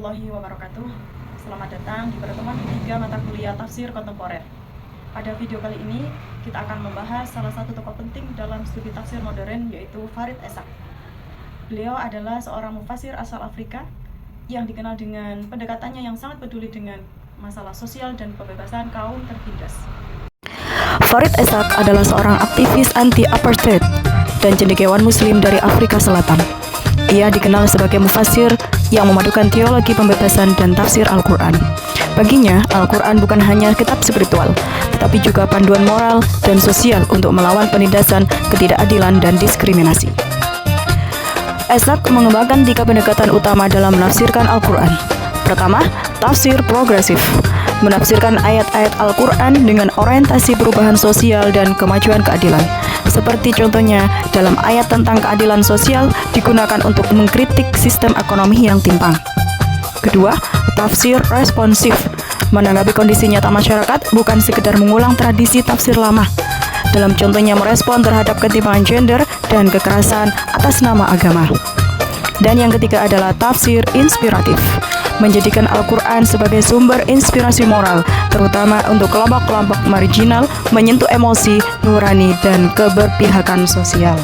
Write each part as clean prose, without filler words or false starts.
warahmatullahi wabarakatuh. Selamat datang di pertemuan ketiga mata kuliah tafsir kontemporer. Pada video kali ini, kita akan membahas salah satu tokoh penting dalam studi tafsir modern, yaitu Farid Essaq. Beliau adalah seorang mufasir asal Afrika yang dikenal dengan pendekatannya yang sangat peduli dengan masalah sosial dan pembebasan kaum tertindas. Farid Essaq adalah seorang aktivis anti-apartheid dan cendekiawan muslim dari Afrika Selatan. Ia dikenal sebagai mufasir yang memadukan teologi pembebasan dan tafsir Al-Quran. Baginya, Al-Quran bukan hanya kitab spiritual, tetapi juga panduan moral dan sosial untuk melawan penindasan, ketidakadilan, dan diskriminasi. Essaq mengembangkan 3 pendekatan utama dalam menafsirkan Al-Quran. Pertama, tafsir progresif, menafsirkan ayat-ayat Al-Quran dengan orientasi perubahan sosial dan kemajuan keadilan. Seperti contohnya, dalam ayat tentang keadilan sosial digunakan untuk mengkritik sistem ekonomi yang timpang. Kedua, tafsir responsif, menanggapi kondisi nyata masyarakat, bukan sekedar mengulang tradisi tafsir lama. Dalam contohnya merespon terhadap ketimpangan gender dan kekerasan atas nama agama. Dan yang ketiga adalah tafsir inspiratif, menjadikan Al-Quran sebagai sumber inspirasi moral, terutama untuk kelompok-kelompok marginal, menyentuh emosi, nurani, dan keberpihakan sosial.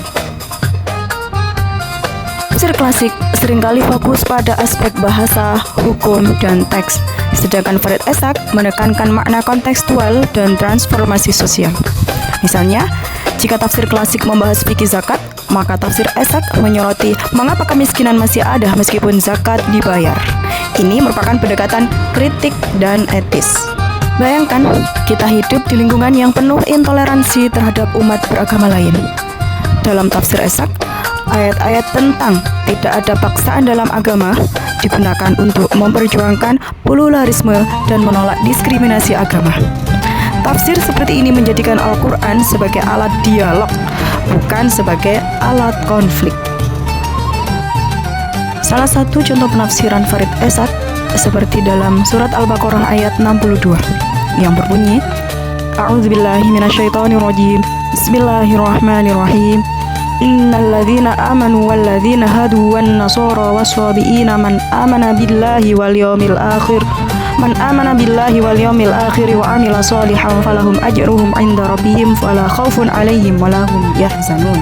Tafsir klasik seringkali fokus pada aspek bahasa, hukum, dan teks, sedangkan Farid Essaq menekankan makna kontekstual dan transformasi sosial. Misalnya, jika tafsir klasik membahas fikih zakat, maka tafsir Essaq menyoroti mengapa kemiskinan masih ada meskipun zakat dibayar. Ini merupakan pendekatan kritik dan etis. Bayangkan, kita hidup di lingkungan yang penuh intoleransi terhadap umat beragama lain. Dalam tafsir Essaq, ayat-ayat tentang tidak ada paksaan dalam agama digunakan untuk memperjuangkan pluralisme dan menolak diskriminasi agama. Tafsir seperti ini menjadikan Al-Quran sebagai alat dialog, bukan sebagai alat konflik. Salah satu contoh penafsiran Farid Essaq seperti dalam surat Al-Baqarah ayat 62 yang berbunyi, A'udzubillahi minasyaitonirrajim, Bismillahirrahmanirrahim, Innalladzina amanu walladzina hadu wan nasara wassabiina man amana billahi wal yawmil akhir Man amana billahi wal yawmil akhir wa amila shalihan falahum ajruhum 'inda rabbihim wala khaufun 'alaihim wala hum yahzanun.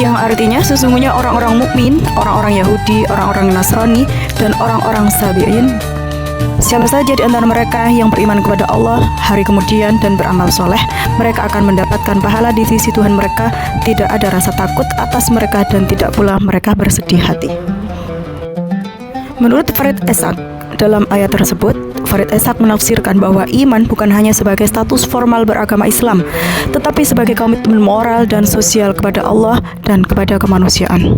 Yang artinya sesungguhnya orang-orang mukmin, orang-orang Yahudi, orang-orang Nasrani, dan orang-orang Sabi'in, siapa saja di antara mereka yang beriman kepada Allah hari kemudian dan beramal soleh, mereka akan mendapatkan pahala di sisi Tuhan mereka. Tidak ada rasa takut atas mereka dan tidak pula mereka bersedih hati. Menurut Farid Essaq, dalam ayat tersebut, Farid Essaq menafsirkan bahwa iman bukan hanya sebagai status formal beragama Islam, tetapi sebagai komitmen moral dan sosial kepada Allah dan kepada kemanusiaan.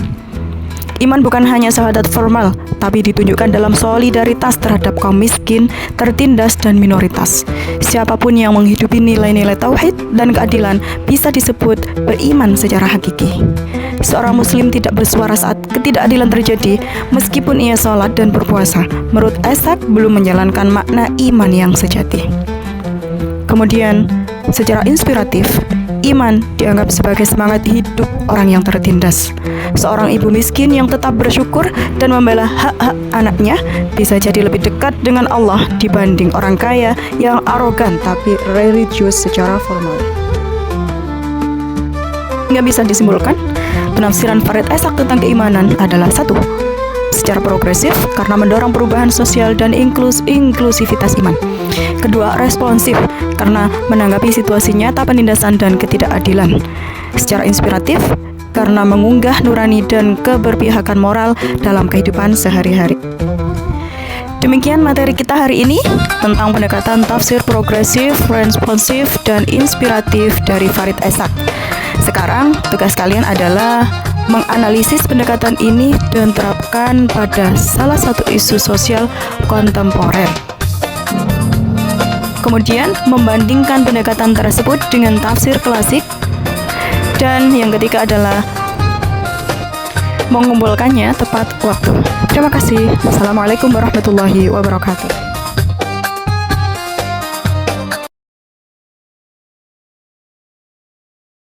Iman bukan hanya syahadat formal, tapi ditunjukkan dalam solidaritas terhadap kaum miskin, tertindas, dan minoritas. Siapapun yang menghidupi nilai-nilai tauhid dan keadilan bisa disebut beriman secara hakiki. Seorang muslim tidak bersuara saat ketidakadilan terjadi, meskipun ia sholat dan berpuasa. Menurut Essaq, belum menjalankan makna iman yang sejati. Kemudian, secara inspiratif, iman dianggap sebagai semangat hidup orang yang tertindas. Seorang ibu miskin yang tetap bersyukur dan membela hak-hak anaknya bisa jadi lebih dekat dengan Allah dibanding orang kaya yang arogan tapi religius secara formal. Nggak bisa disimpulkan, penafsiran Farid Essaq tentang keimanan adalah 1. Secara progresif karena mendorong perubahan sosial dan inklusivitas iman. 2. Responsif karena menanggapi situasi nyata penindasan dan ketidakadilan. Secara inspiratif karena mengunggah nurani dan keberpihakan moral dalam kehidupan sehari-hari. Demikian materi kita hari ini tentang pendekatan tafsir progresif, responsif, dan inspiratif dari Farid Essaq. Sekarang tugas kalian adalah menganalisis pendekatan ini dan terapkan pada salah satu isu sosial kontemporer. Kemudian membandingkan pendekatan tersebut dengan tafsir klasik. Dan yang ketiga adalah mengumpulkannya tepat waktu. Terima kasih. Assalamualaikum warahmatullahi wabarakatuh.